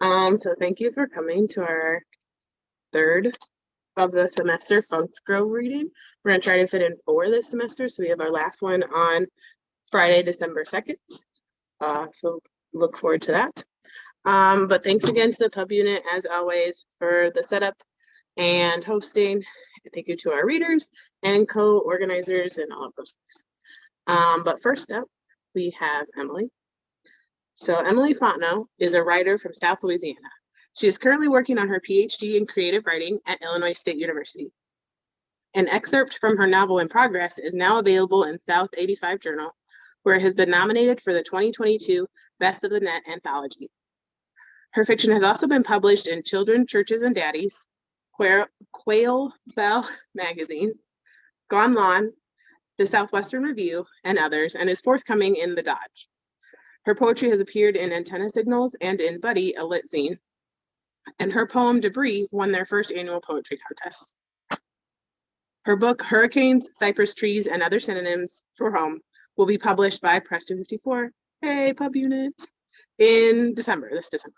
So thank you for coming to our third of the semester Funk's Grove reading. We're gonna try to fit in 4 this semester, so we have our last one on Friday, December 2nd. So look forward to that. But thanks again to the pub unit, as always, for the setup and hosting. Thank you to our readers and co-organizers and all of those things. But first up, we have Emily. So Emily Fontenot is a writer from South Louisiana. She is currently working on her PhD in creative writing at Illinois State University. An excerpt from her novel In Progress is now available in South 85 Journal, where it has been nominated for the 2022 Best of the Net anthology. Her fiction has also been published in Children, Churches, and Daddies, Quail Bell Magazine, Gone Lawn, the Southwestern Review, and others, and is forthcoming in The Dodge. Her poetry has appeared in Antenna Signals and in Buddy, a lit zine. And her poem Debris won their first annual poetry contest. Her book Hurricanes, Cypress Trees, and Other Synonyms for Home will be published by Press 254, hey pub unit, in this December.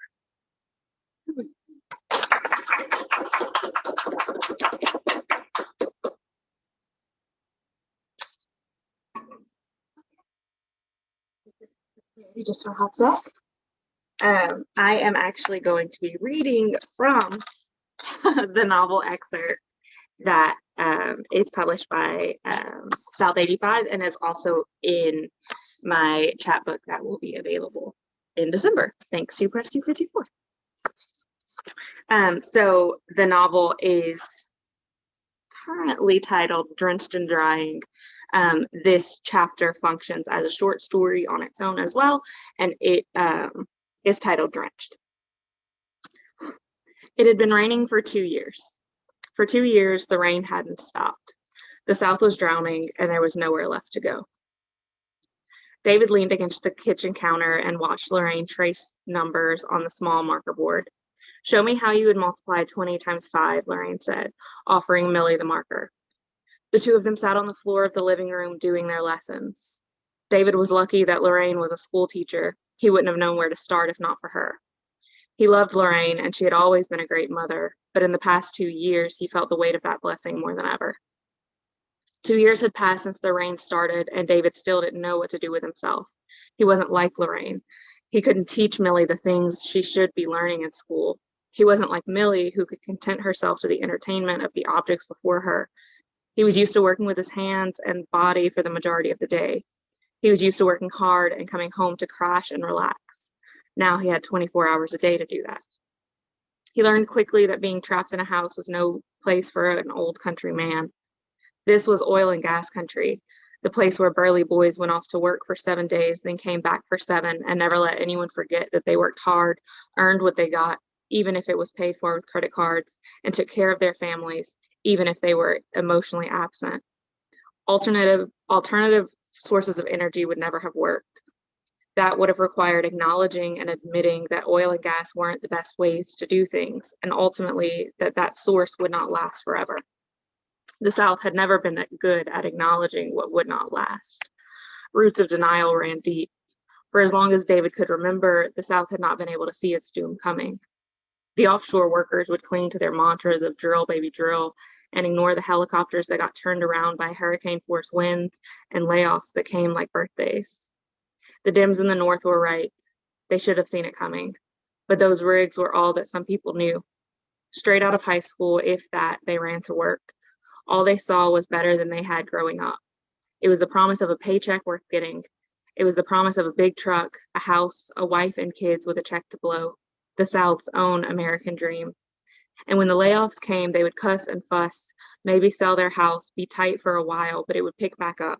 Just for hot stuff. I am actually going to be reading from the novel excerpt that is published by South 85 and is also in my chapbook that will be available in December. Thanks to Press 254. So the novel is currently titled Drenched and Drying. This chapter functions as a short story on its own as well, and it is titled Drenched. It had been raining for 2 years. For 2 years, the rain hadn't stopped. The South was drowning, and there was nowhere left to go. David leaned against the kitchen counter and watched Lorraine trace numbers on the small marker board. Show me how you would multiply 20 times 5, Lorraine said, offering Millie the marker. The two of them sat on the floor of the living room doing their lessons. David was lucky that Lorraine was a school teacher. He wouldn't have known where to start if not for her. He loved Lorraine, and she had always been a great mother, but in the past 2 years, he felt the weight of that blessing more than ever. 2 years had passed since the rain started, and David still didn't know what to do with himself. He wasn't like Lorraine. He couldn't teach Millie the things she should be learning in school. He wasn't like Millie, who could content herself to the entertainment of the objects before her. He was used to working with his hands and body for the majority of the day. He was used to working hard and coming home to crash and relax. Now he had 24 hours a day to do that. He learned quickly that being trapped in a house was no place for an old country man. This was oil and gas country, the place where burly boys went off to work for 7 days, then came back for 7, and never let anyone forget that they worked hard, earned what they got, even if it was paid for with credit cards, and took care of their families, even if they were emotionally absent. Alternative sources of energy would never have worked. That would have required acknowledging and admitting that oil and gas weren't the best ways to do things, and ultimately that source would not last forever. The South had never been good at acknowledging what would not last. Roots of denial ran deep. For as long as David could remember, the South had not been able to see its doom coming. The offshore workers would cling to their mantras of drill, baby, drill, and ignore the helicopters that got turned around by hurricane-force winds and layoffs that came like birthdays. The Dems in the North were right. They should have seen it coming. But those rigs were all that some people knew. Straight out of high school, if that, they ran to work. All they saw was better than they had growing up. It was the promise of a paycheck worth getting. It was the promise of a big truck, a house, a wife and kids with a check to blow. The South's own American dream. And when the layoffs came, they would cuss and fuss, maybe sell their house, be tight for a while, but it would pick back up.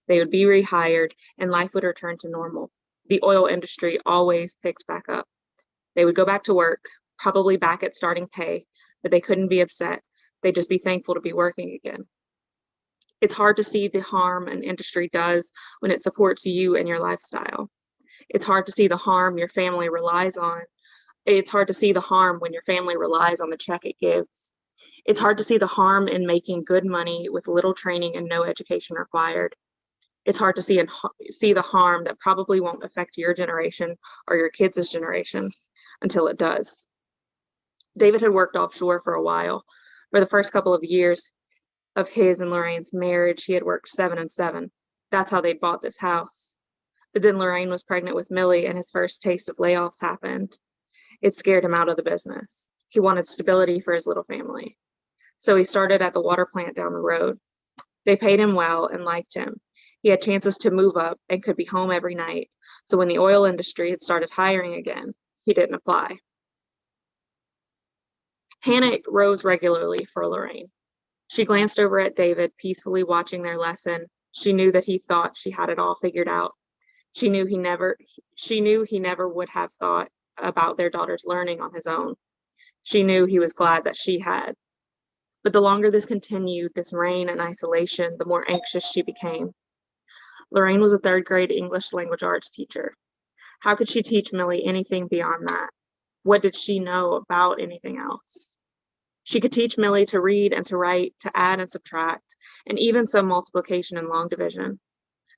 They would be rehired, and life would return to normal. The oil industry always picked back up. They would go back to work, probably back at starting pay, but they couldn't be upset. They'd just be thankful to be working again. It's hard to see the harm an industry does when it supports you and your lifestyle. It's hard to see the harm your family relies on. It's hard to see the harm when your family relies on the check it gives. It's hard to see the harm in making good money with little training and no education required. It's hard to see the harm that probably won't affect your generation or your kids' generation, until it does. David had worked offshore for a while. For the first couple of years of his and Lorraine's marriage, he had worked 7 and 7. That's how they'd bought this house. But then Lorraine was pregnant with Millie, and his first taste of layoffs happened. It scared him out of the business. He wanted stability for his little family. So he started at the water plant down the road. They paid him well and liked him. He had chances to move up and could be home every night. So when the oil industry had started hiring again, he didn't apply. Hannah rose regularly for Lorraine. She glanced over at David, peacefully watching their lesson. She knew that he thought she had it all figured out. She knew he never would have thought about their daughter's learning on his own. She knew he was glad that she had. But the longer this continued, this reign and isolation, the more anxious she became. Lorraine was a 3rd grade English language arts teacher. How could she teach Millie anything beyond that? What did she know about anything else? She could teach Millie to read and to write, to add and subtract, and even some multiplication and long division.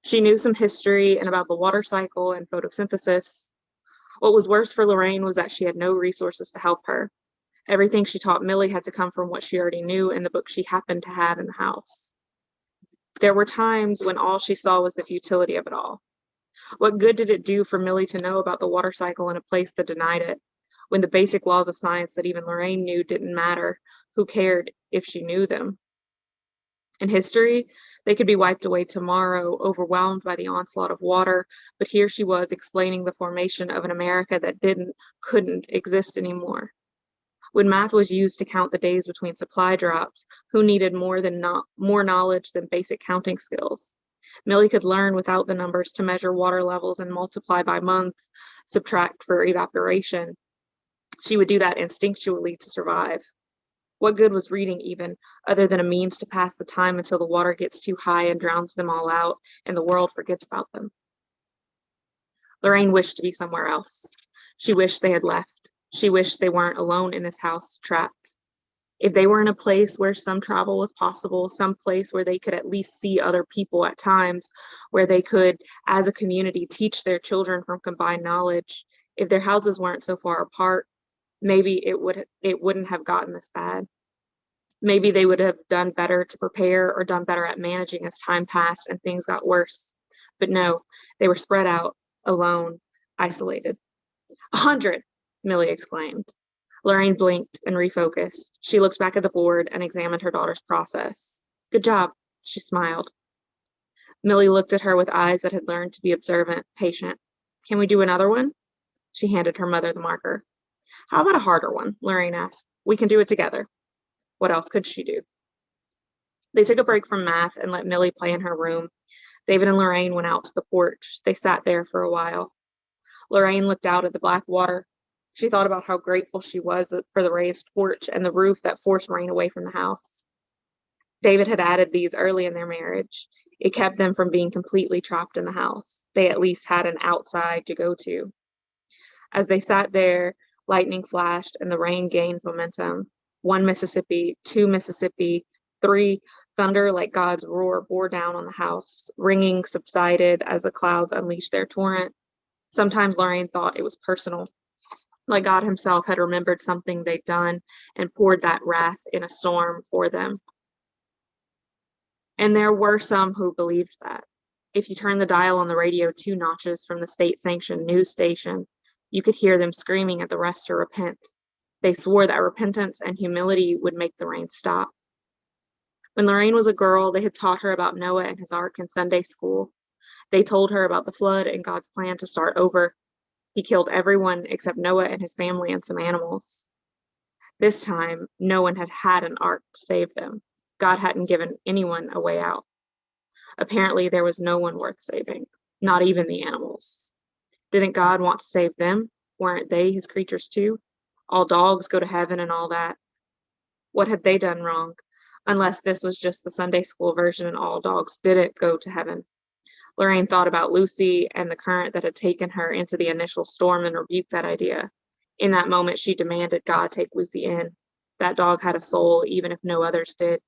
She knew some history and about the water cycle and photosynthesis. What was worse for Lorraine was that she had no resources to help her. Everything she taught Millie had to come from what she already knew in the book she happened to have in the house. There were times when all she saw was the futility of it all. What good did it do for Millie to know about the water cycle in a place that denied it? When the basic laws of science that even Lorraine knew didn't matter, who cared if she knew them? In history, they could be wiped away tomorrow, overwhelmed by the onslaught of water, but here she was explaining the formation of an America that couldn't exist anymore. When math was used to count the days between supply drops, who needed more knowledge than basic counting skills? Millie could learn without the numbers to measure water levels and multiply by months, subtract for evaporation. She would do that instinctually to survive. What good was reading even, other than a means to pass the time until the water gets too high and drowns them all out and the world forgets about them? Lorraine wished to be somewhere else. She wished they had left. She wished they weren't alone in this house, trapped. If they were in a place where some travel was possible, some place where they could at least see other people at times, where they could, as a community, teach their children from combined knowledge, if their houses weren't so far apart, maybe it wouldn't have gotten this bad. Maybe they would have done better to prepare or done better at managing as time passed and things got worse. But no, they were spread out, alone, isolated. 100, Millie exclaimed. Lorraine blinked and refocused. She looked back at the board and examined her daughter's process. Good job, she smiled. Millie looked at her with eyes that had learned to be observant, patient. Can we do another one? She handed her mother the marker. How about a harder one? Lorraine asked. We can do it together. What else could she do? They took a break from math and let Millie play in her room. David and Lorraine went out to the porch. They sat there for a while. Lorraine looked out at the black water. She thought about how grateful she was for the raised porch and the roof that forced rain away from the house. David had added these early in their marriage. It kept them from being completely trapped in the house. They at least had an outside to go to. As they sat there, lightning flashed and the rain gained momentum. 1 Mississippi, 2 Mississippi, 3, thunder like God's roar bore down on the house. Ringing subsided as the clouds unleashed their torrent. Sometimes Lorraine thought it was personal, like God himself had remembered something they'd done and poured that wrath in a storm for them. And there were some who believed that. If you turned the dial on the radio 2 notches from the state-sanctioned news station, you could hear them screaming at the rest to repent. They swore that repentance and humility would make the rain stop. When Lorraine was a girl, they had taught her about Noah and his ark in Sunday school. They told her about the flood and God's plan to start over. He killed everyone except Noah and his family and some animals. This time, no one had had an ark to save them. God hadn't given anyone a way out. Apparently, there was no one worth saving, not even the animals. Didn't God want to save them? Weren't they his creatures too? All dogs go to heaven and all that. What had they done wrong? Unless this was just the Sunday school version and all dogs didn't go to heaven. Lorraine thought about Lucy and the current that had taken her into the initial storm and rebuked that idea. In that moment, she demanded God take Lucy in. That dog had a soul, even if no others did.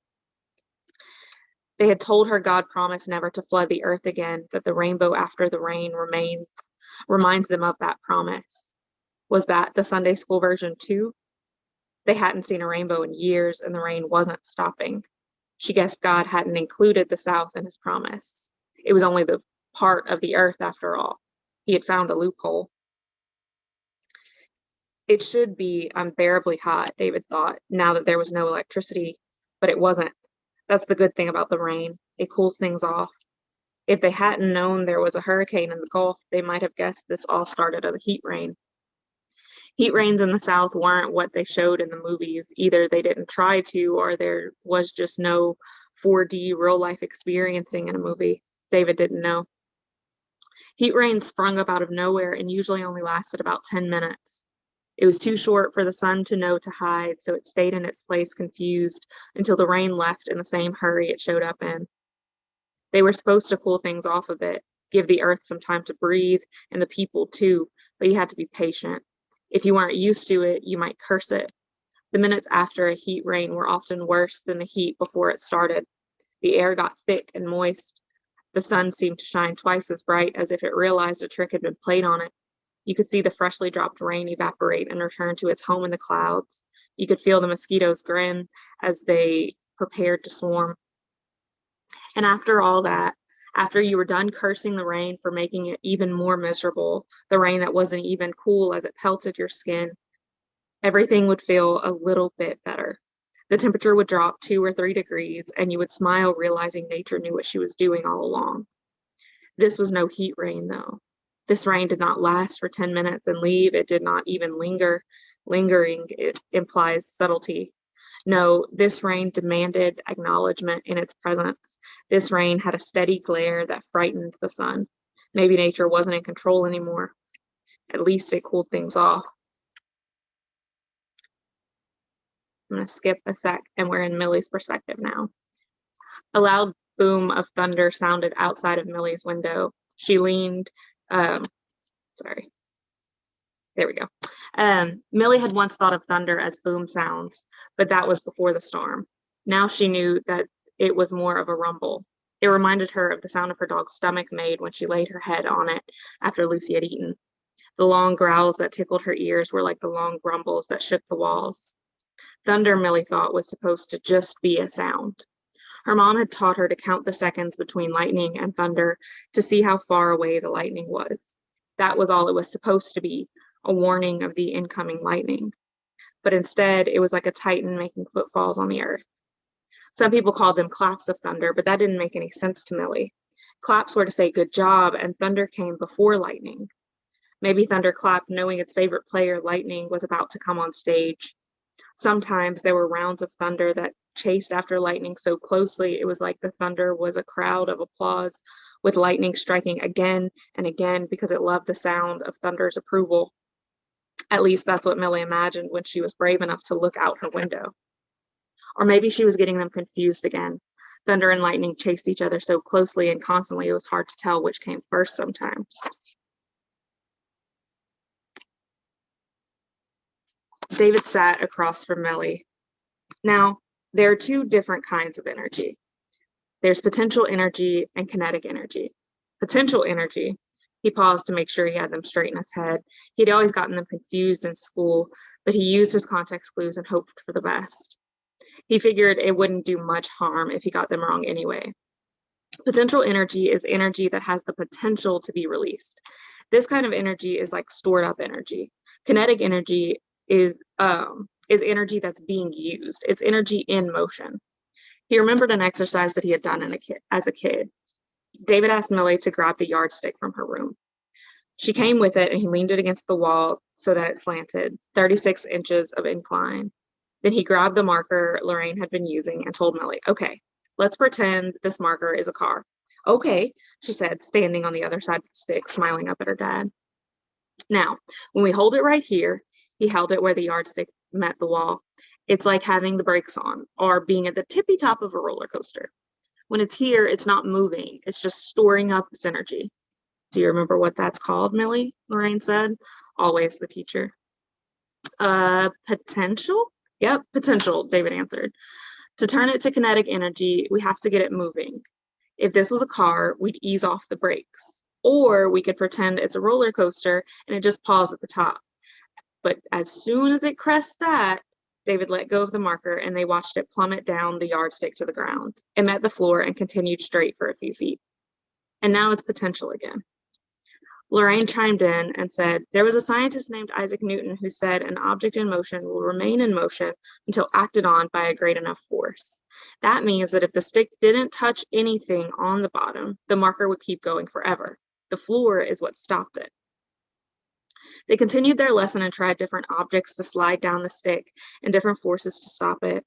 They had told her God promised never to flood the earth again, that the rainbow after the rain reminds them of that promise. Was that the Sunday school version too? They hadn't seen a rainbow in years, and the rain wasn't stopping. She guessed God hadn't included the South in his promise. It was only the part of the earth after all. He had found a loophole. It should be unbearably hot, David thought, now that there was no electricity, but it wasn't. That's the good thing about the rain. It cools things off. If they hadn't known there was a hurricane in the Gulf, they might have guessed this all started as a heat rain. Heat rains in the South weren't what they showed in the movies. Either they didn't try to, or there was just no 4D real life experiencing in a movie. David didn't know. Heat rains sprung up out of nowhere and usually only lasted about 10 minutes. It was too short for the sun to know to hide, so it stayed in its place confused until the rain left in the same hurry it showed up in. They were supposed to cool things off a bit, give the earth some time to breathe, and the people too, but you had to be patient. If you weren't used to it, you might curse it. The minutes after a heat rain were often worse than the heat before it started. The air got thick and moist. The sun seemed to shine twice as bright, as if it realized a trick had been played on it. You could see the freshly dropped rain evaporate and return to its home in the clouds. You could feel the mosquitoes grin as they prepared to swarm. And after all that, after you were done cursing the rain for making it even more miserable, the rain that wasn't even cool as it pelted your skin, everything would feel a little bit better. The temperature would drop 2 or 3 degrees, and you would smile, realizing nature knew what she was doing all along. This was no heat rain, though. This rain did not last for 10 minutes and leave. It did not even linger. Lingering, it implies subtlety. No, this rain demanded acknowledgement in its presence. This rain had a steady glare that frightened the sun. Maybe nature wasn't in control anymore. At least it cooled things off. I'm going to skip a sec, and we're in Millie's perspective now. A loud boom of thunder sounded outside of Millie's window. She leaned, there we go. Millie had once thought of thunder as boom sounds, but that was before the storm. Now she knew that it was more of a rumble. It reminded her of the sound of her dog's stomach made when she laid her head on it after Lucy had eaten. The long growls that tickled her ears were like the long grumbles that shook the walls. Thunder, Millie thought, was supposed to just be a sound. Her mom had taught her to count the seconds between lightning and thunder to see how far away the lightning was. That was all it was supposed to be, a warning of the incoming lightning. But instead, it was like a titan making footfalls on the earth. Some people called them claps of thunder, but that didn't make any sense to Millie. Claps were to say good job, and thunder came before lightning. Maybe thunder clapped knowing its favorite player, lightning, was about to come on stage. Sometimes there were rounds of thunder that chased after lightning so closely it was like the thunder was a crowd of applause, with lightning striking again and again because it loved the sound of thunder's approval. At least that's what Millie imagined when she was brave enough to look out her window. Or maybe she was getting them confused again. Thunder and lightning chased each other so closely and constantly it was hard to tell which came first sometimes. David sat across from Millie. Now, there are 2 different kinds of energy. There's potential energy and kinetic energy. Potential energy, he paused to make sure he had them straight in his head. He'd always gotten them confused in school, but he used his context clues and hoped for the best. He figured it wouldn't do much harm if he got them wrong anyway. Potential energy is energy that has the potential to be released. This kind of energy is like stored up energy. Kinetic energy is energy that's being used. It's energy in motion. He remembered an exercise that he had done as a kid. David asked Millie to grab the yardstick from her room. She came with it and he leaned it against the wall so that it slanted, 36 inches of incline. Then he grabbed the marker Lorraine had been using and told Millie, okay, let's pretend this marker is a car. Okay, she said, standing on the other side of the stick, smiling up at her dad. Now, when we hold it right here, he held it where the yardstick met the wall. It's like having the brakes on or being at the tippy top of a roller coaster. When it's here, it's not moving. It's just storing up its energy. Do you remember what that's called, Millie? Lorraine said, always the teacher. Potential? Yep, potential, David answered. To turn it to kinetic energy, we have to get it moving. If this was a car, we'd ease off the brakes. Or we could pretend it's a roller coaster and it just paused at the top. But as soon as it crests that, David let go of the marker and they watched it plummet down the yardstick to the ground. It met the floor and continued straight for a few feet. And now it's potential again. Lorraine chimed in and said, there was a scientist named Isaac Newton who said an object in motion will remain in motion until acted on by a great enough force. That means that if the stick didn't touch anything on the bottom, the marker would keep going forever. The floor is what stopped it. They continued their lesson and tried different objects to slide down the stick and different forces to stop it.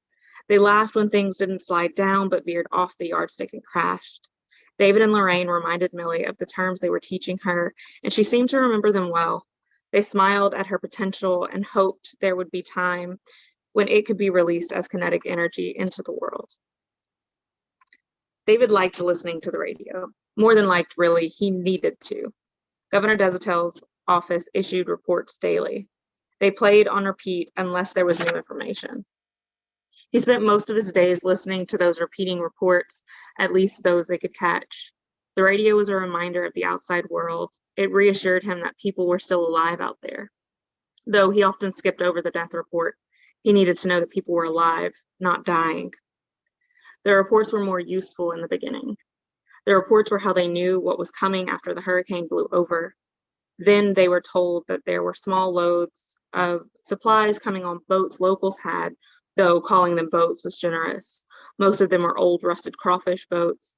They laughed when things didn't slide down but veered off the yardstick and crashed. David and Lorraine reminded Millie of the terms they were teaching her, and she seemed to remember them well. They smiled at her potential and hoped there would be time when it could be released as kinetic energy into the world. David liked listening to the radio. More than liked, really, he needed to. Governor Desautels' office issued reports daily. They played on repeat unless there was new information. He spent most of his days listening to those repeating reports, at least those they could catch. The radio was a reminder of the outside world. It reassured him that people were still alive out there. Though he often skipped over the death report, he needed to know that people were alive, not dying. The reports were more useful in the beginning. The reports were how they knew what was coming after the hurricane blew over. Then they were told that there were small loads of supplies coming on boats locals had, though calling them boats was generous. Most of them were old rusted crawfish boats.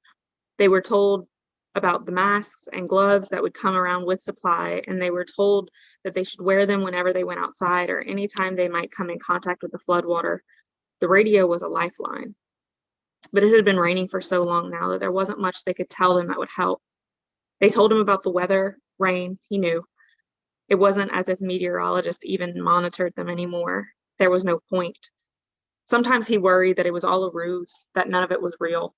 They were told about the masks and gloves that would come around with supply, and they were told that they should wear them whenever they went outside or anytime they might come in contact with the floodwater. The radio was a lifeline. But it had been raining for so long now that there wasn't much they could tell them that would help. They told him about the weather, rain, he knew. It wasn't as if meteorologists even monitored them anymore. There was no point. Sometimes he worried that it was all a ruse, that none of it was real.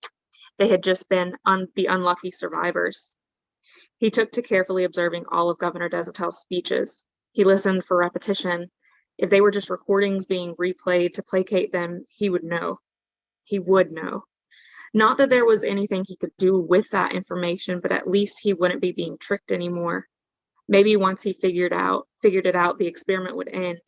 They had just been the unlucky survivors. He took to carefully observing all of Governor Desautels' speeches. He listened for repetition. If they were just recordings being replayed to placate them, he would know. He would know. Not that there was anything he could do with that information, but at least he wouldn't be being tricked anymore. Maybe once he figured it out, the experiment would end.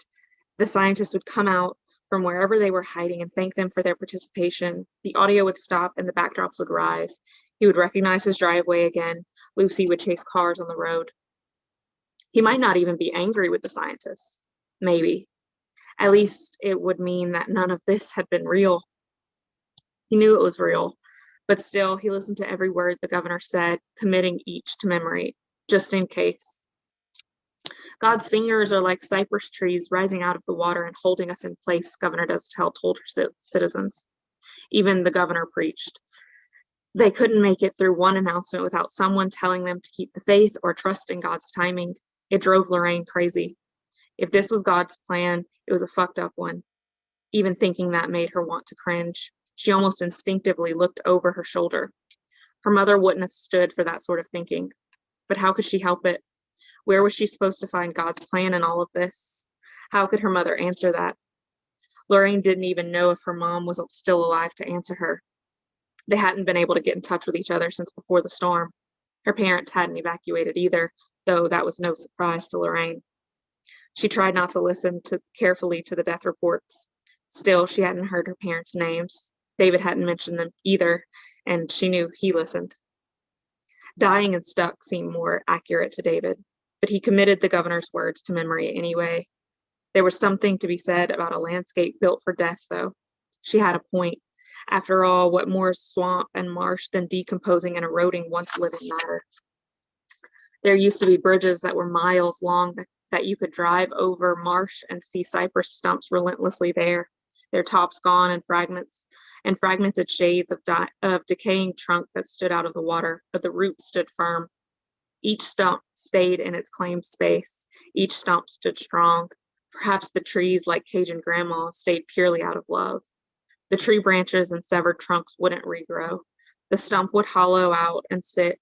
The scientists would come out from wherever they were hiding and thank them for their participation. The audio would stop and the backdrops would rise. He would recognize his driveway again. Lucy would chase cars on the road. He might not even be angry with the scientists. Maybe. At least it would mean that none of this had been real. He knew it was real, but still he listened to every word the governor said, committing each to memory, just in case. God's fingers are like cypress trees rising out of the water and holding us in place, Governor Desautels told her citizens. Even the governor preached. They couldn't make it through one announcement without someone telling them to keep the faith or trust in God's timing. It drove Lorraine crazy. If this was God's plan, it was a fucked up one. Even thinking that made her want to cringe. She almost instinctively looked over her shoulder. Her mother wouldn't have stood for that sort of thinking. But how could she help it? Where was she supposed to find God's plan in all of this? How could her mother answer that? Lorraine didn't even know if her mom was still alive to answer her. They hadn't been able to get in touch with each other since before the storm. Her parents hadn't evacuated either, though that was no surprise to Lorraine. She tried not to listen carefully to the death reports. Still, she hadn't heard her parents' names. David hadn't mentioned them either, and she knew he listened. Dying and stuck seemed more accurate to David, but he committed the governor's words to memory anyway. There was something to be said about a landscape built for death, though. She had a point. After all, what more swamp and marsh than decomposing and eroding once living matter? There used to be bridges that were miles long that you could drive over marsh and see cypress stumps relentlessly there, their tops gone and fragmented shades of decaying trunk that stood out of the water, but the roots stood firm. Each stump stayed in its claimed space. Each stump stood strong. Perhaps the trees, like Cajun grandma, stayed purely out of love. The tree branches and severed trunks wouldn't regrow. The stump would hollow out and sit,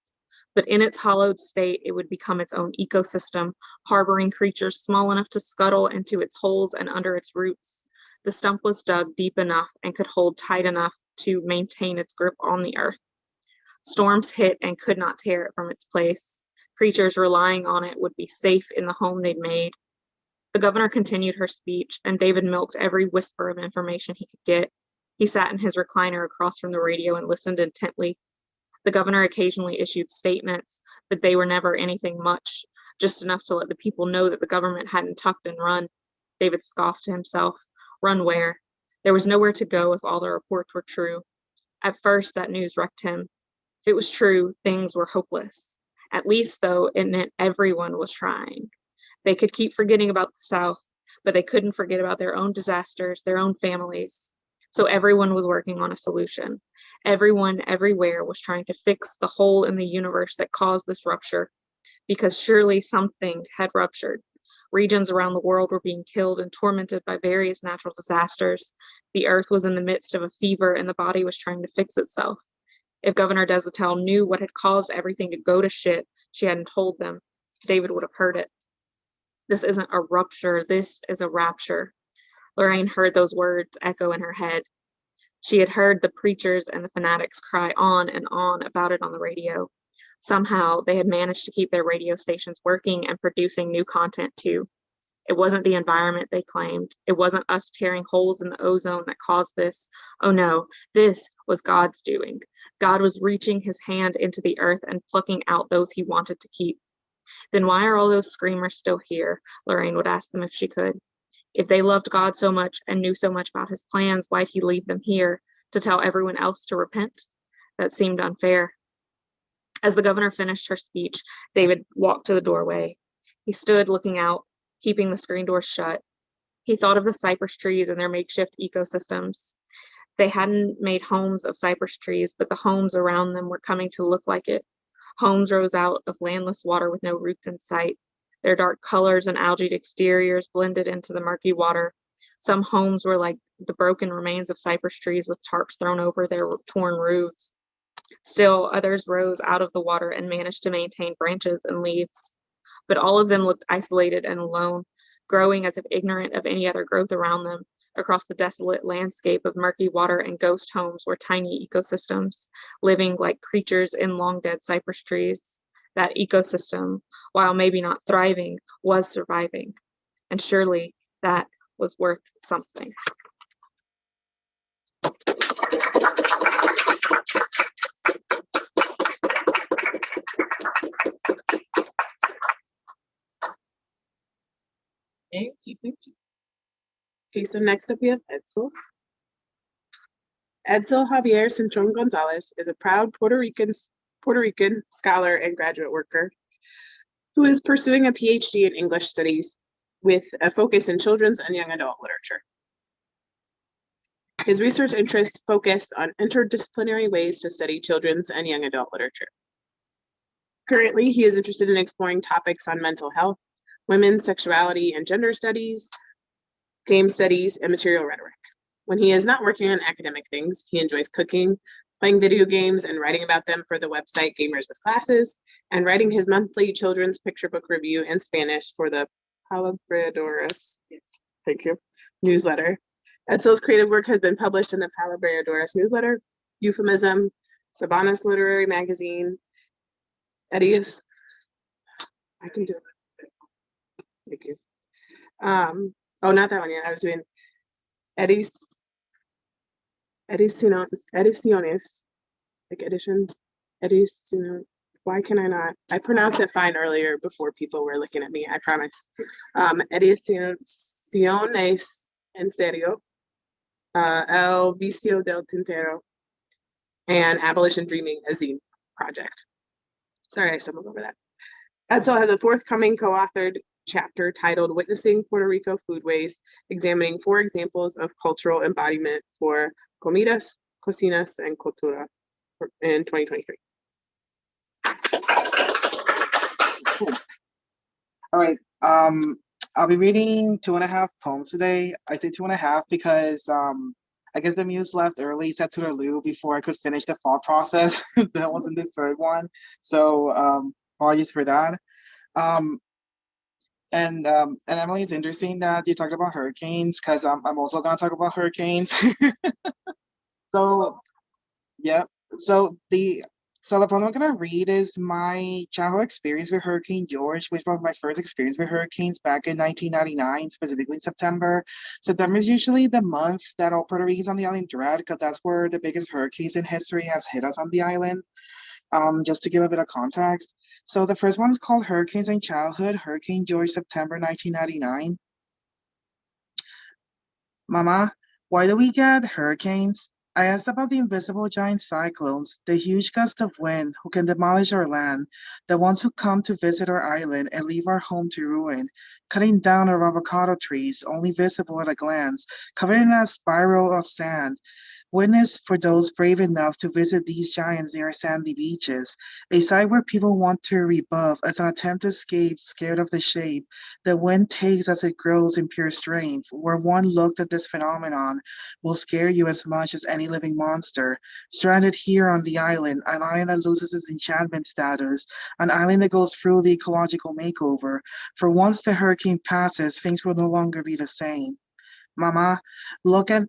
but in its hollowed state, it would become its own ecosystem, harboring creatures small enough to scuttle into its holes and under its roots. The stump was dug deep enough and could hold tight enough to maintain its grip on the earth. Storms hit and could not tear it from its place. Creatures relying on it would be safe in the home they'd made. The governor continued her speech, and David milked every whisper of information he could get. He sat in his recliner across from the radio and listened intently. The governor occasionally issued statements, but they were never anything much, just enough to let the people know that the government hadn't tucked and run. David scoffed to himself. Run where? There was nowhere to go if all the reports were true. At first, that news wrecked him. If it was true, things were hopeless. At least, though, it meant everyone was trying. They could keep forgetting about the South, but they couldn't forget about their own disasters, their own families. So everyone was working on a solution. Everyone, everywhere, was trying to fix the hole in the universe that caused this rupture, because surely something had ruptured. Regions around the world were being killed and tormented by various natural disasters. The earth was in the midst of a fever, and the body was trying to fix itself. If Governor Edcel knew what had caused everything to go to shit, she hadn't told them. David would have heard it. This isn't a rupture, this is a rapture. Lorraine heard those words echo in her head. She had heard the preachers and the fanatics cry on and on about it on the radio. Somehow, they had managed to keep their radio stations working and producing new content too. It wasn't the environment they claimed. It wasn't us tearing holes in the ozone that caused this. Oh no, this was God's doing. God was reaching his hand into the earth and plucking out those he wanted to keep. Then why are all those screamers still here? Lorraine would ask them if she could. If they loved God so much and knew so much about his plans, why'd he leave them here to tell everyone else to repent? That seemed unfair. As the governor finished her speech, David walked to the doorway. He stood looking out, keeping the screen door shut. He thought of the cypress trees and their makeshift ecosystems. They hadn't made homes of cypress trees, but the homes around them were coming to look like it. Homes rose out of landless water with no roots in sight. Their dark colors and algaed exteriors blended into the murky water. Some homes were like the broken remains of cypress trees with tarps thrown over their torn roofs. Still, others rose out of the water and managed to maintain branches and leaves. But all of them looked isolated and alone, growing as if ignorant of any other growth around them. Across the desolate landscape of murky water and ghost homes were tiny ecosystems, living like creatures in long-dead cypress trees. That ecosystem, while maybe not thriving, was surviving. And surely that was worth something. Thank you, thank you. Okay, so next up we have Edcel. Edcel Javier Cintron-Gonzalez is a proud Puerto Rican scholar and graduate worker who is pursuing a PhD in English studies with a focus in children's and young adult literature. His research interests focus on interdisciplinary ways to study children's and young adult literature. Currently, he is interested in exploring topics on mental health, women's sexuality and gender studies, game studies, and material rhetoric. When he is not working on academic things, he enjoys cooking, playing video games, and writing about them for the website Gamers with Classes, and writing his monthly children's picture book review in Spanish for the Palabreadores, thank you, newsletter. Edcel's creative work has been published in the Palabreadores newsletter, Euphemism, Sabanas Literary Magazine, Eddie's, I can do it. Thank you. Oh, not that one yet. I was doing Ediciones, like editions, Ediciones. Why can I not? I pronounced it fine earlier before people were looking at me, I promise. Ediciones en serio, El Vicio del Tintero, and Abolition Dreaming, a zine project. Sorry, I stumbled over that. Edcel has a forthcoming co-authored chapter titled Witnessing Puerto Rico Foodways, examining 4 examples of cultural embodiment for comidas, cocinas, and cultura in 2023. All right. I'll be reading 2.5 poems today. I say 2.5 because I guess the muse left early, set to the loo before I could finish the thought process. That wasn't this third one. So apologies for that. And Emily, it's interesting that you talked about hurricanes because I'm also gonna talk about hurricanes. So yeah. So So the poem I'm gonna read is my childhood experience with Hurricane George, which was my first experience with hurricanes back in 1999, specifically in September. September is usually the month that all Puerto Ricans on the island dread, because that's where the biggest hurricanes in history has hit us on the island. Just to give a bit of context. So the first one is called Hurricanes in Childhood, Hurricane George, September 1999. Mama, why do we get hurricanes? I asked about the invisible giant cyclones, the huge gust of wind who can demolish our land, the ones who come to visit our island and leave our home to ruin, cutting down our avocado trees, only visible at a glance, covering a spiral of sand. Witness for those brave enough to visit these giants near sandy beaches, a site where people want to rebuff as an attempt to escape, scared of the shape the wind takes as it grows in pure strength, where one look at this phenomenon will scare you as much as any living monster. Stranded here on the island, an island that loses its enchantment status, an island that goes through the ecological makeover. For once the hurricane passes, things will no longer be the same. Mama, look at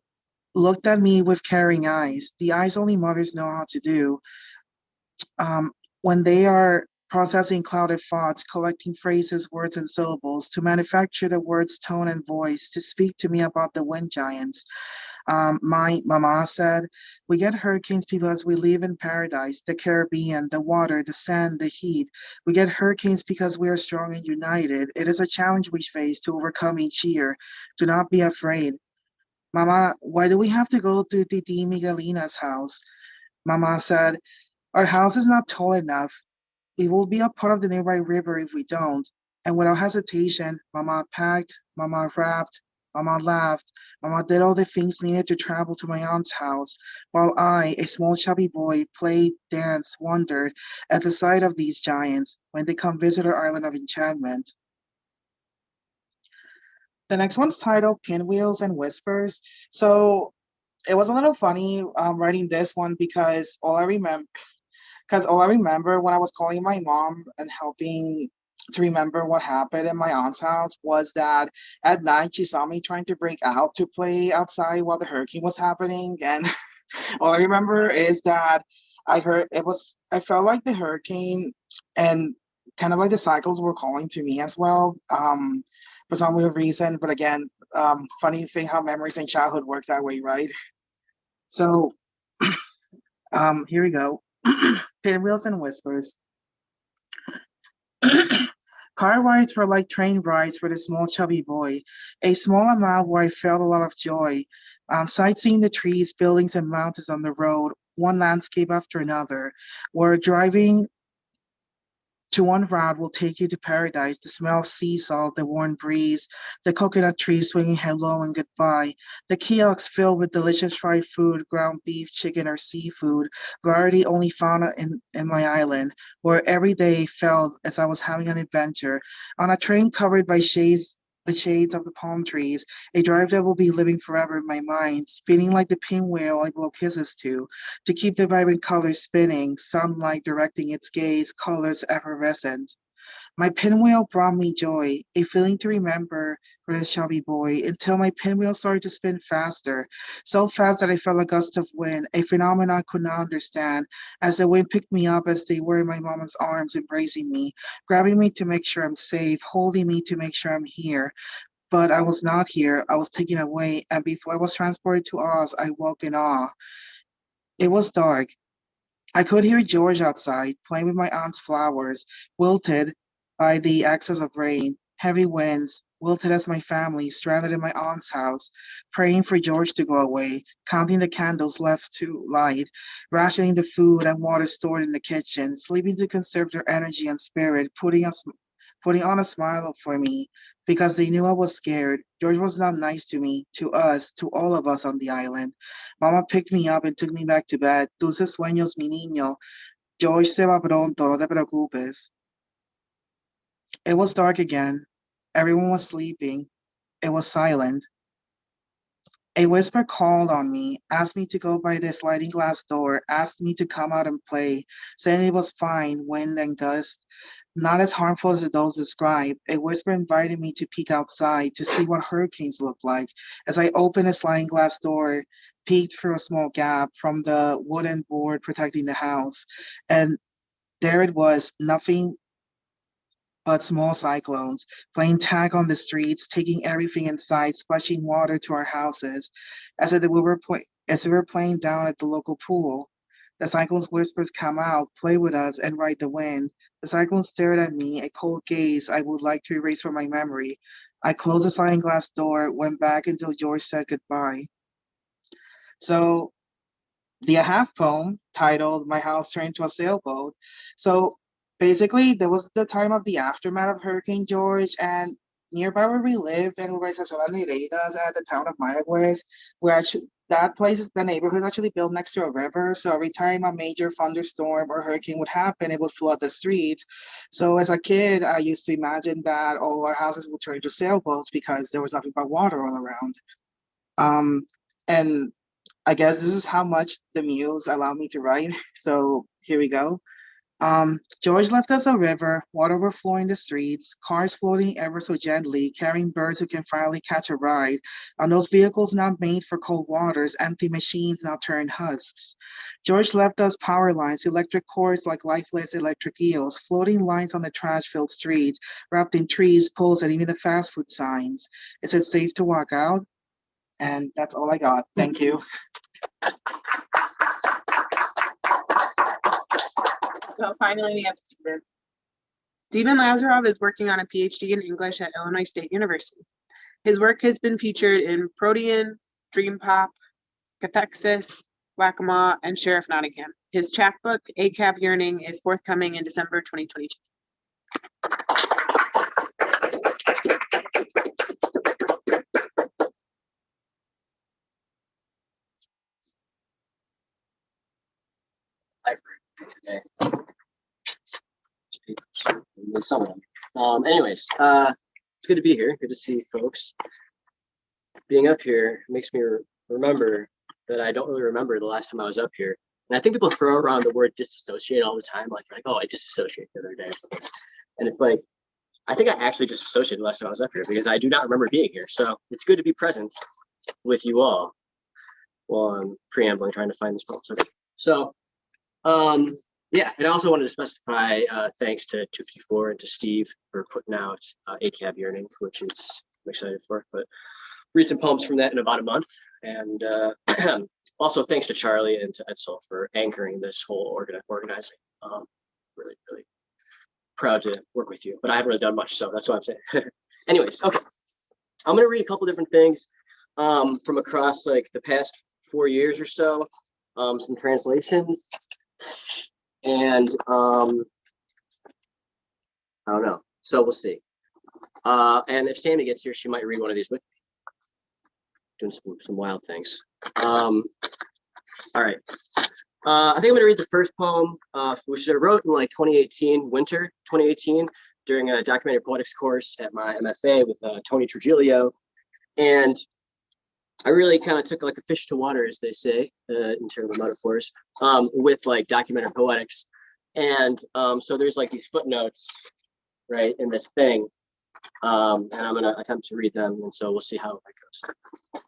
looked at me with caring eyes, the eyes only mothers know how to do, um, when they are processing clouded thoughts, collecting phrases, words, and syllables to manufacture the words, tone, and voice to speak to me about the wind giants. My mama said, we get hurricanes because we live in paradise, the Caribbean, the water, the sand, the heat. We get hurricanes because we are strong and united. It is a challenge we face to overcome each year. Do not be afraid. Mama, why do we have to go to Titi Miguelina's house? Mama said, our house is not tall enough. We will be a part of the nearby river if we don't. And without hesitation, Mama packed, Mama wrapped, Mama laughed, Mama did all the things needed to travel to my aunt's house, while I, a small chubby boy, played, danced, wondered at the sight of these giants when they come visit our island of enchantment. The next one's titled Pinwheels and Whispers. So it was a little funny writing this one because all I remember when I was calling my mom and helping to remember what happened in my aunt's house was that at night she saw me trying to break out to play outside while the hurricane was happening. And all I remember is that I felt like the hurricane and kind of like the cycles were calling to me as well, for some weird reason. But again, funny thing how memories in childhood work that way, right? So here we go. Pinwheels and whispers. Car rides were like train rides for the small chubby boy, a small amount where I felt a lot of joy. Sightseeing the trees, buildings, and mountains on the road, one landscape after another, where driving to one route will take you to paradise. The smell of sea salt, the warm breeze, the coconut trees swinging hello and goodbye, the kiosks filled with delicious fried food, ground beef, chicken, or seafood, variety only found in my island, where every day felt as I was having an adventure. On a train covered by the shades of the palm trees, a drive that will be living forever in my mind, spinning like the pinwheel I blow kisses to keep the vibrant colors spinning, sunlight directing its gaze, colors effervescent. My pinwheel brought me joy, a feeling to remember for this chubby boy, until my pinwheel started to spin faster, so fast that I felt a gust of wind, a phenomenon I could not understand, as the wind picked me up as they were in my mama's arms, embracing me, grabbing me to make sure I'm safe, holding me to make sure I'm here. But I was not here, I was taken away, and before I was transported to Oz, I woke in awe. It was dark. I could hear George outside, playing with my aunt's flowers, wilted by the excess of rain, heavy winds, wilted as my family, stranded in my aunt's house, praying for George to go away, counting the candles left to light, rationing the food and water stored in the kitchen, sleeping to conserve their energy and spirit, putting on a smile for me, because they knew I was scared. George was not nice to me, to us, to all of us on the island. Mama picked me up and took me back to bed. Dulces sueños, mi niño. George se va pronto, no te preocupes. It was dark again. Everyone was sleeping. It was silent. A whisper called on me, asked me to go by the sliding glass door, asked me to come out and play, saying it was fine, wind and gust, not as harmful as those described. A whisper invited me to peek outside to see what hurricanes look like. As I opened the sliding glass door, peeked through a small gap from the wooden board protecting the house, and there it was, nothing but small cyclones, playing tag on the streets, taking everything in sight, splashing water to our houses. As we were playing down at the local pool, the cyclone's whispers come out, play with us, and ride the wind. The cyclone stared at me, a cold gaze I would like to erase from my memory. I closed the sliding glass door, went back until George said goodbye. So the half poem titled My House Turned into a Sailboat. So basically, there was the time of the aftermath of Hurricane George, and nearby where we live and where Nereidas at the town of Mayagüez, where actually that place is the neighborhood is actually built next to a river. So every time a major thunderstorm or hurricane would happen, it would flood the streets. So as a kid, I used to imagine that all our houses would turn into sailboats because there was nothing but water all around. And I guess this is how much the muse allowed me to write. So here we go. George left us a river, water overflowing the streets, cars floating ever so gently, carrying birds who can finally catch a ride. On those vehicles not made for cold waters, empty machines now turned husks. George left us power lines, electric cords like lifeless electric eels, floating lines on the trash-filled streets, wrapped in trees, poles, and even the fast food signs. Is it safe to walk out? And that's all I got. Thank you. So finally, we have Steven. Steven Lazarov is working on a PhD in English at Illinois State University. His work has been featured in Protean, Dream Pop, Cathexis, Whack-A-Maw, and Sheriff Nottingham. His chapbook, A Cab Yearning, is forthcoming in December 2022. Today. Some of them. Anyways, it's good to be here. Good to see folks. Being up here makes me remember that I don't really remember the last time I was up here. And I think people throw around the word disassociate all the time, like oh, I disassociated the other day or something. And it's like, I think I actually disassociated the last time I was up here because I do not remember being here. So it's good to be present with you all while I'm preambling, trying to find this poem. So, yeah, and I also wanted to specify thanks to 254 and to Steve for putting out A Cab Yearning, which is I'm excited for. But read some poems from that in about a month. And also thanks to Charley and to Edcel for anchoring this whole organizing. Really, really proud to work with you, but I haven't really done much, so that's what I'm saying. Anyways, okay. I'm gonna read a couple different things from across like the past 4 years or so, some translations. And I don't know. So we'll see. And if Sammy gets here, she might read one of these with me. Doing some wild things. All right. I think I'm gonna read the first poem, which I wrote in like 2018, winter 2018, during a documentary poetics course at my MFA with Tony Trujillo. And I really kind of took like a fish to water, as they say, in terms of metaphors, with like documentary poetics. And so there's like these footnotes, right, in this thing. And I'm going to attempt to read them. And so we'll see how that goes.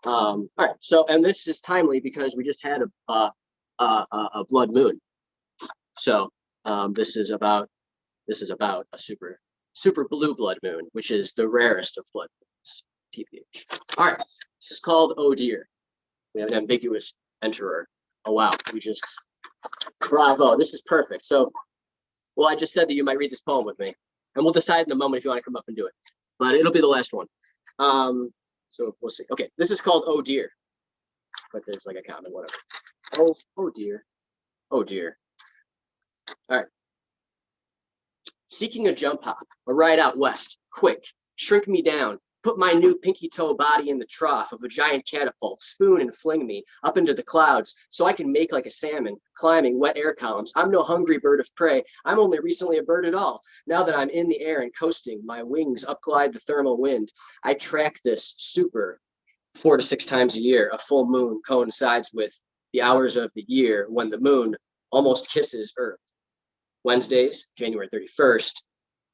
All right. So, and this is timely because we just had a blood moon. So this is about a super blue blood moon, which is the rarest of blood moons. TPH. All right, this is called Oh Dear. We have an ambiguous enterer. Oh wow, we just bravo. This is perfect. So, well, I just said that you might read this poem with me, and we'll decide in a moment if you want to come up and do it. But it'll be the last one. So we'll see. Okay, this is called Oh Dear, but there's like a comment, whatever. Oh dear, oh dear. All right. Seeking a jump hop, a ride out west, quick, shrink me down. Put my new pinky toe body in the trough of a giant catapult, spoon and fling me up into the clouds so I can make like a salmon, climbing wet air columns. I'm no hungry bird of prey. I'm only recently a bird at all. Now that I'm in the air and coasting, my wings upglide the thermal wind. I track this super 4 to 6 times a year, a full moon coincides with the hours of the year when the moon almost kisses Earth. Wednesdays, January 31st,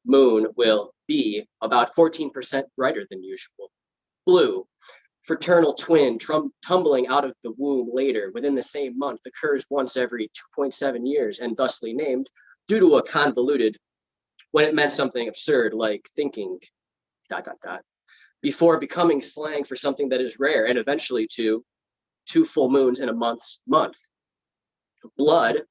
moon will be about 14% brighter than usual. Blue, fraternal twin tumbling out of the womb later within the same month, occurs once every 2.7 years and thusly named due to a convoluted when it meant something absurd like thinking ... before becoming slang for something that is rare and eventually to 2 full moons in a month. Blood,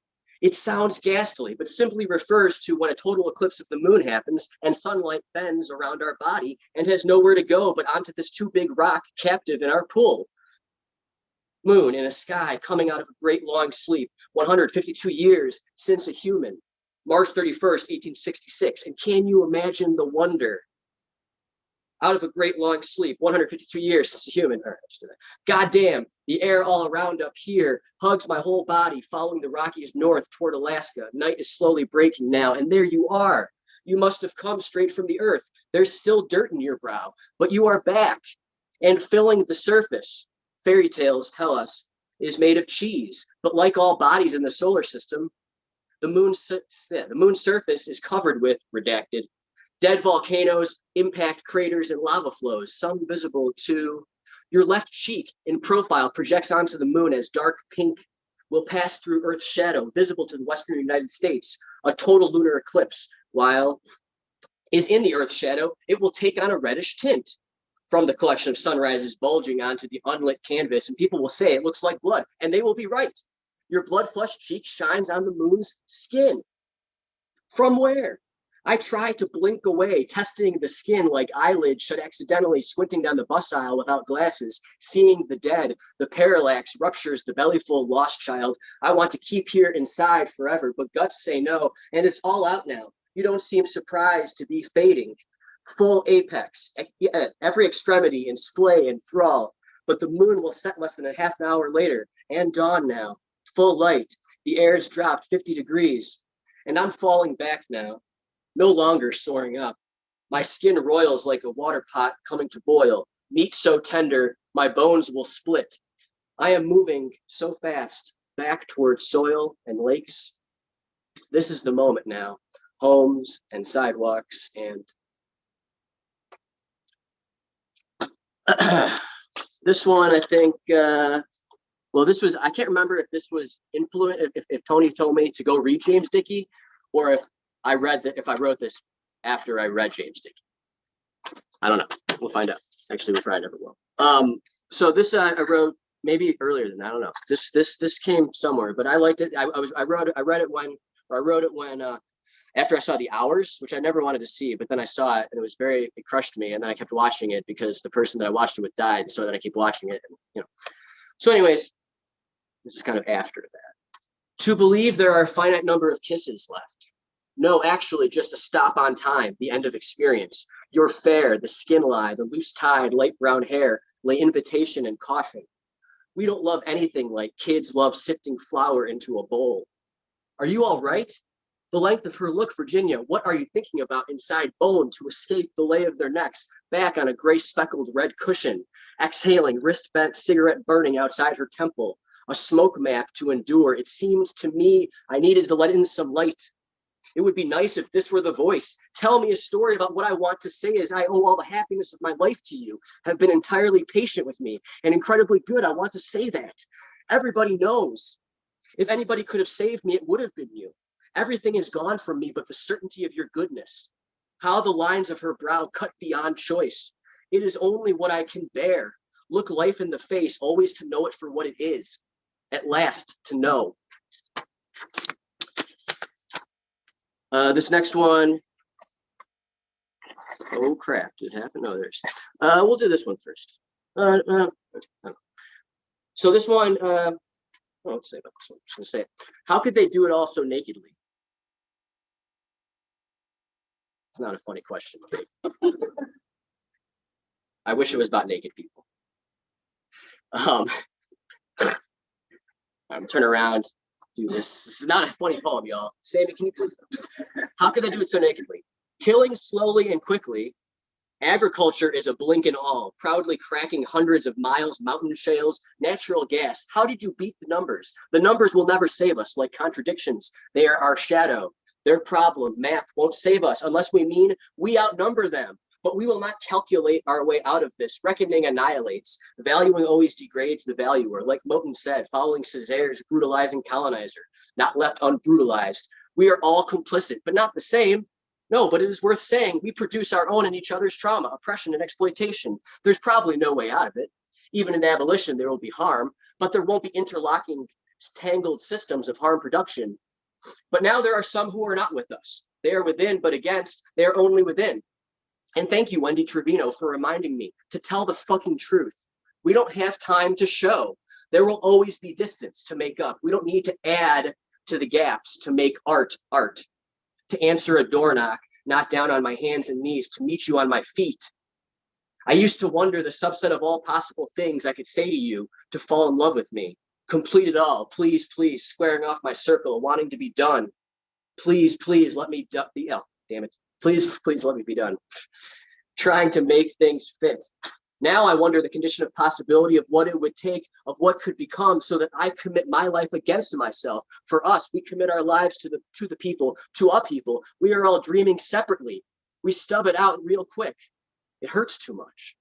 it sounds ghastly, but simply refers to when a total eclipse of the moon happens and sunlight bends around our body and has nowhere to go but onto this too big rock captive in our pool. Moon in a sky coming out of a great long sleep, 152 years since a human, March 31st, 1866. And can you imagine the wonder? Out of a great long sleep, 152 years since a human. All right, let's do that. God damn, the air all around up here hugs my whole body, following the Rockies north toward Alaska. Night is slowly breaking now, and there you are. You must have come straight from the earth. There's still dirt in your brow, but you are back and filling the surface. Fairy tales tell us is made of cheese, but like all bodies in the solar system, the moon's surface is covered with redacted dead volcanoes, impact craters, and lava flows, some visible to your left cheek in profile projects onto the moon as dark pink will pass through Earth's shadow, visible to the western United States. A total lunar eclipse, while is in the Earth's shadow, it will take on a reddish tint from the collection of sunrises bulging onto the unlit canvas, and people will say it looks like blood, and they will be right. Your blood-flushed cheek shines on the moon's skin. From where? I try to blink away, testing the skin like eyelids shut accidentally, squinting down the bus aisle without glasses, seeing the dead. The parallax ruptures the bellyful lost child. I want to keep here inside forever, but guts say no, and it's all out now. You don't seem surprised to be fading. Full apex, at every extremity in splay and thrall, but the moon will set less than a half an hour later, and dawn now. Full light, the air's dropped 50 degrees, and I'm falling back now. No longer soaring up. My skin roils like a water pot coming to boil. Meat so tender, my bones will split. I am moving so fast, back towards soil and lakes. This is the moment now. Homes and sidewalks and... this one, I think, well, this was, I can't remember if this was if Tony told me to go read James Dickey, or if I wrote this after I read James Dickey. I don't know. We'll find out. Actually, we probably never will. So this I wrote maybe earlier than that. I don't know. This came somewhere, but I liked it. I wrote it when after I saw The Hours, which I never wanted to see, but then I saw it and it crushed me, and then I kept watching it because the person that I watched it with died, so that I keep watching it. And, So, anyways, this is kind of after that. To believe there are a finite number of kisses left. No, actually, just a stop on time, the end of experience. Your fair, the skin lie, the loose tide, light brown hair, lay invitation and caution. We don't love anything like kids love sifting flour into a bowl. Are you all right? The length of her look, Virginia, what are you thinking about inside bone to escape the lay of their necks, back on a gray speckled red cushion, exhaling, wrist bent, cigarette burning outside her temple, a smoke map to endure. It seemed to me I needed to let in some light. It would be nice if this were the voice. Tell me a story about what I want to say, as I owe all the happiness of my life to you, have been entirely patient with me and incredibly good. I want to say that. Everybody knows. If anybody could have saved me, it would have been you. Everything is gone from me but the certainty of your goodness. How the lines of her brow cut beyond choice. It is only what I can bear. Look life in the face, always to know it for what it is. At last, to know. This next one. Oh crap! Did it happen? No, there's. We'll do this one first. So this one. Let's say about this one. I'm just gonna say it. How could they do it all so nakedly? It's not a funny question. I wish it was about naked people. I'm turn around. Do this. This is not a funny poem, y'all. Sammy, can you please? How could they do it so nakedly? Killing slowly and quickly, Agriculture is a blink and all, proudly cracking hundreds of miles, mountain shales, natural gas. How did you beat the numbers? The numbers will never save us, like contradictions. They are our shadow. Their problem, math, won't save us unless we mean we outnumber them. But we will not calculate our way out of this. Reckoning annihilates. Valuing always degrades the valuer. Like Moten said, following Césaire's brutalizing colonizer, not left unbrutalized. We are all complicit, but not the same. No, but it is worth saying we produce our own and each other's trauma, oppression, and exploitation. There's probably no way out of it. Even in abolition, there will be harm, but there won't be interlocking, tangled systems of harm production. But now there are some who are not with us. They are within, but against, they are only within. And thank you, Wendy Trevino, for reminding me to tell the fucking truth. We don't have time to show. There will always be distance to make up. We don't need to add to the gaps to make art art. To answer a door knock, not down on my hands and knees, to meet you on my feet. I used to wonder the subset of all possible things I could say to you to fall in love with me. Complete it all, please, please, squaring off my circle, wanting to be done. Please, please, let me be, oh, damn it. Please, please let me be done. Trying to make things fit. Now I wonder the condition of possibility of what it would take, of what could become, so that I commit my life against myself. For us, we commit our lives to the people, to our people. We are all dreaming separately. We stub it out real quick. It hurts too much.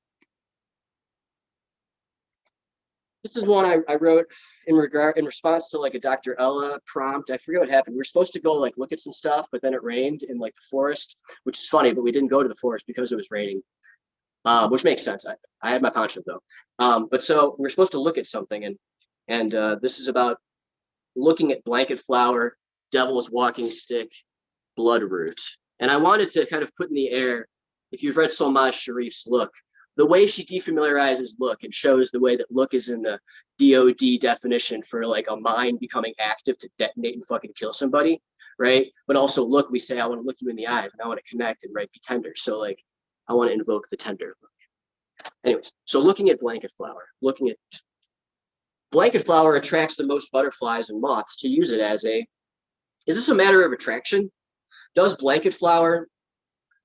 This is one I wrote in response to like a Dr. Ella prompt. I forget what happened. We were supposed to go like look at some stuff, but then it rained in like the forest, which is funny, but we didn't go to the forest because it was raining. Which makes sense. I had my penchant though. But so we're supposed to look at something, and this is about looking at blanket flower, devil's walking stick, bloodroot. And I wanted to kind of put in the air, if you've read Solmaz Sharif's Look, the way she defamiliarizes look and shows the way that look is in the DOD definition for like a mind becoming active to detonate and fucking kill somebody, right? But also look, we say, I want to look you in the eyes and I want to connect and right, be tender. So like, I want to invoke the tender look. Anyways, so looking at blanket flower, blanket flower attracts the most butterflies and moths to use it as is this a matter of attraction? Does blanket flower,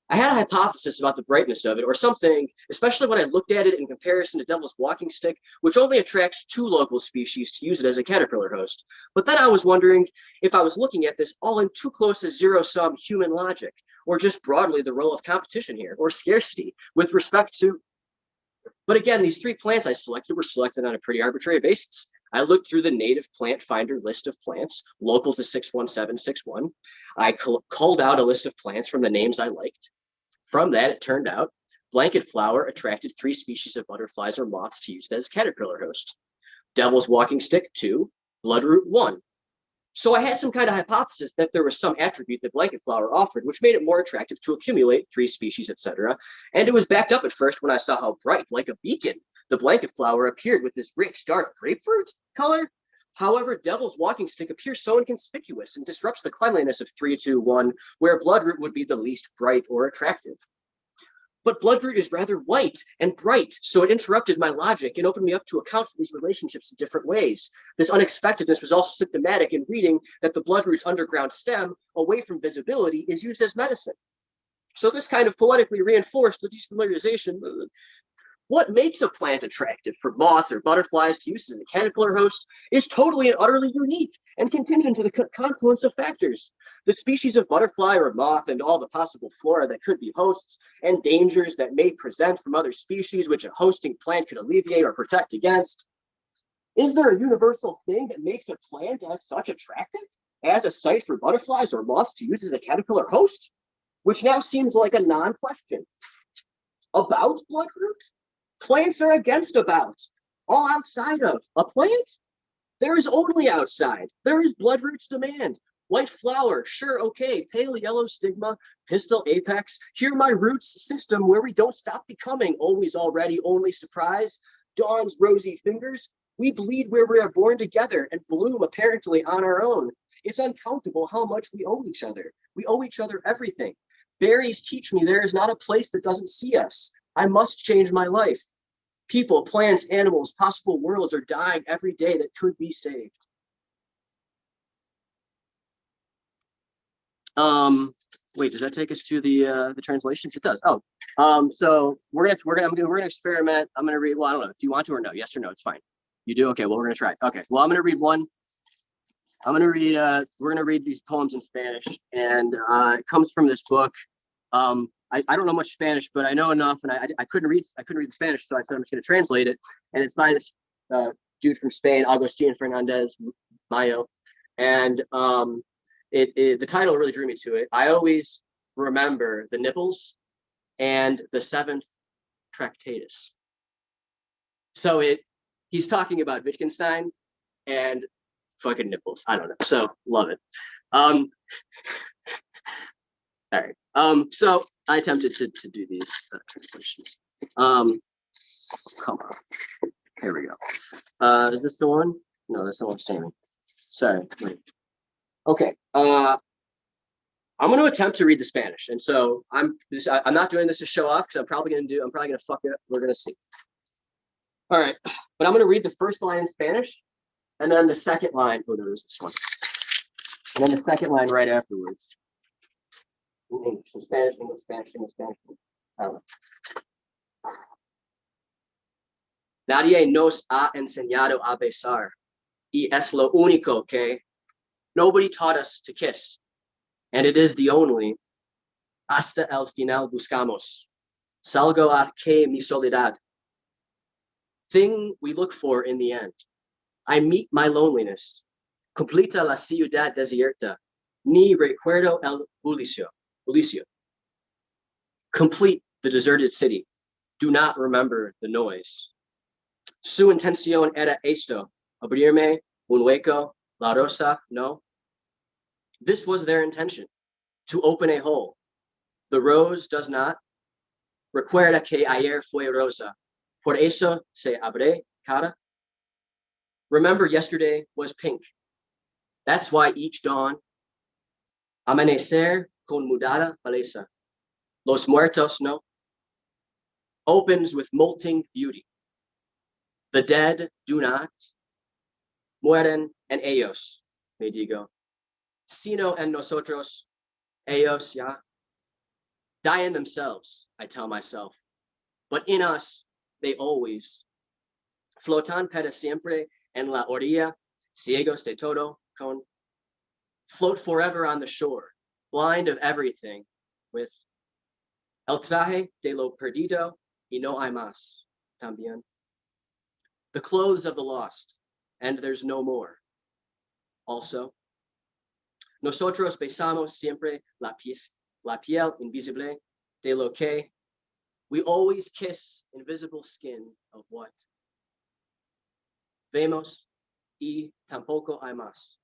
I had a hypothesis about the brightness of it or something, especially when I looked at it in comparison to devil's walking stick, which only attracts 2 local species to use it as a caterpillar host. But then I was wondering if I was looking at this all in too close a zero-sum human logic, or just broadly the role of competition here, or scarcity with respect to. But again, these 3 plants I selected were selected on a pretty arbitrary basis. I looked through the native plant finder list of plants local to 61761. I culled out a list of plants from the names I liked. From that, it turned out blanket flower attracted 3 species of butterflies or moths to use it as caterpillar host. Devil's walking stick 2, bloodroot 1. So I had some kind of hypothesis that there was some attribute that blanket flower offered, which made it more attractive to accumulate 3 species, etc. And it was backed up at first when I saw how bright, like a beacon, the blanket flower appeared with this rich, dark grapefruit color. However, devil's walking stick appears so inconspicuous and disrupts the cleanliness of 321, where bloodroot would be the least bright or attractive. But bloodroot is rather white and bright, so it interrupted my logic and opened me up to account for these relationships in different ways. This unexpectedness was also symptomatic in reading that the bloodroot's underground stem, away from visibility, is used as medicine. So this kind of poetically reinforced the defamiliarization. What makes a plant attractive for moths or butterflies to use as a caterpillar host is totally and utterly unique and contingent to the confluence of factors. The species of butterfly or moth and all the possible flora that could be hosts and dangers that may present from other species which a hosting plant could alleviate or protect against. Is there a universal thing that makes a plant as such attractive as a site for butterflies or moths to use as a caterpillar host? Which now seems like a non-question. About bloodroot? Plants are against about, all outside of. A plant? There is only outside. There is bloodroot's demand. White flower, sure, okay. Pale yellow stigma, pistil apex. Hear my roots system where we don't stop becoming. Always, already, only surprise. Dawn's rosy fingers. We bleed where we are born together and bloom apparently on our own. It's uncountable how much we owe each other. We owe each other everything. Berries teach me there is not a place that doesn't see us. I must change my life. People, plants, animals, possible worlds are dying every day that could be saved. Wait, does that take us to the translations? It does. Oh, So we're gonna experiment. I'm gonna read. Well, I don't know if you want to or no. Yes or no. It's fine. You do. Okay. Well, we're gonna try. Okay. Well, I'm gonna read one. I'm gonna read. We're gonna read these poems in Spanish, and it comes from this book. I don't know much Spanish, but I know enough, and I couldn't read the Spanish, so I said I'm just gonna translate it. And it's by this dude from Spain, Agustin Fernandez Mayo, and the title really drew me to it. I always remember the nipples and the seventh Tractatus. So he's talking about Wittgenstein and fucking nipples. I don't know. So love it. All right. So I attempted to do these translations. Come on. Here we go. Is this the one? No, that's the one Sammy. Sorry. Wait. Okay. I'm going to attempt to read the Spanish, and so I'm not doing this to show off because I'm probably going to fuck it up. We're going to see. All right, but I'm going to read the first line in Spanish, and then the second line. Oh, there's this one, and then the second line right afterwards. In English, in Spanish, English, Spanish, English, Spanish. I don't know. Nadie nos ha enseñado a besar, y es lo único que nobody taught us to kiss. And it is the only, hasta el final buscamos, salgo a que mi soledad, thing we look for in the end. I meet my loneliness, completa la ciudad desierta, ni recuerdo el bullicio. Complete the deserted city, do not remember the noise. Su intención era esto, abrirme un hueco, la rosa, no. This was their intention, to open a hole. The rose does not. Recuerda que ayer fue rosa. Por eso se abre cara. Remember yesterday was pink. That's why each dawn, amanecer con mudada belleza. Los muertos no. Opens with molting beauty. The dead do not. Mueren en ellos, me digo. Sino en nosotros, ellos ya. Die in themselves, I tell myself. But in us, they always. Flotan para siempre en la orilla, ciegos de todo, con. Float forever on the shore, blind of everything, with. El traje de lo perdido y no hay más, también. The clothes of the lost, and there's no more. Also. Nosotros besamos siempre la piel invisible de lo que. We always kiss invisible skin of what? Vemos y tampoco hay más.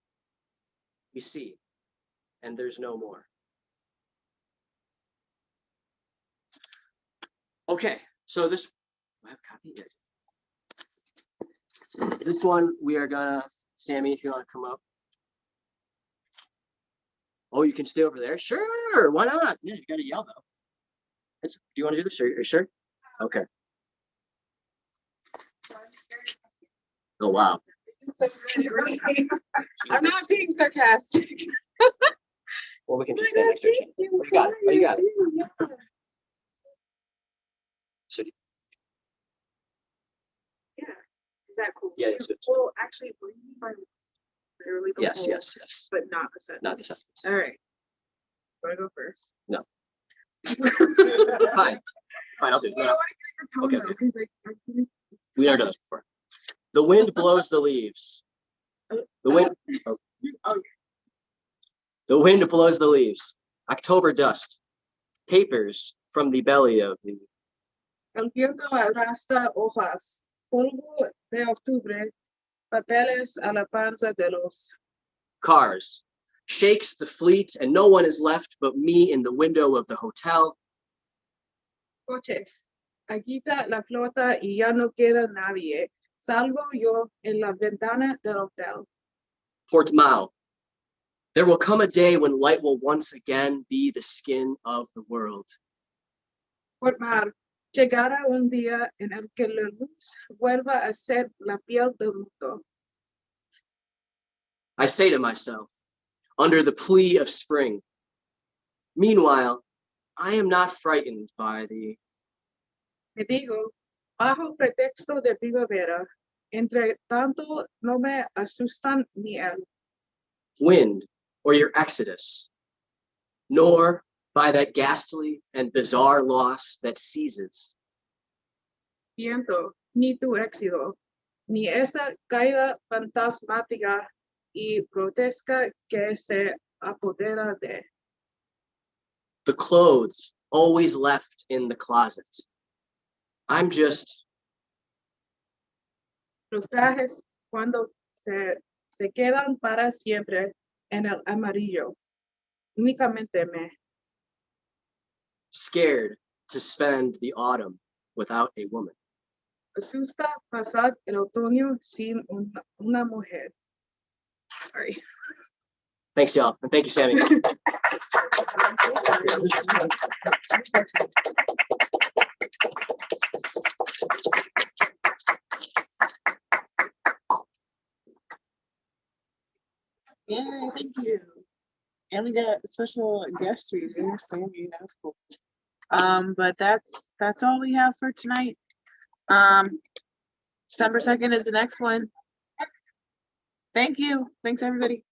We see, and there's no more. Okay, so this, do I have a copy? Yes. This one we are gonna, Sammy, if you want to come up. Oh, you can stay over there? Sure, why not? Yeah, you gotta yell though. Do you want to do this? Are you sure? Okay. Oh, wow. I'm not being sarcastic. Well, we can just stand next to each other. Oh, you got it. Oh, you got it. So, Yeah. Is that cool? Yeah, it's good. Well, actually, what do you mean by literally the yes, whole, yes. but not the sentence? Not the sentence. All right. Want to go first? No. Fine, I'll do it. No. Okay. We never done this before. The wind blows the leaves. The wind. Oh. The wind blows the leaves. October dust. Papers from the belly of the. El viento arrastra hojas, polvo de octubre, papeles a la panza de los. Cars. Shakes the fleet, and no one is left but me in the window of the hotel. Coches. Agita la flota y ya no queda nadie, salvo yo en la ventana del hotel. Portimao. There will come a day when light will once again be the skin of the world. Por mar. Llegará un día en el que la luz vuelva a ser la piel del mundo. I say to myself, under the plea of spring. Meanwhile, I am not frightened by the Me digo, bajo pretexto de primavera, entre tanto no me asustan ni el wind or your exodus, nor by that ghastly and bizarre loss that seizes. viento, ni tu éxito, ni esa caída fantasmática y grotesca que se apodera de The clothes always left in the closet. I'm just los trajes cuando se quedan para siempre en el amarillo. Únicamente me scared to spend the autumn without a woman. asusta pasar el otoño sin una mujer. Sorry. Thanks, y'all. And thank you, Sammy. Yeah, thank you. And we got a special guest reader, Sammy. That's cool. But that's all we have for tonight. December 2nd is the next one. Thank you. Thanks, everybody.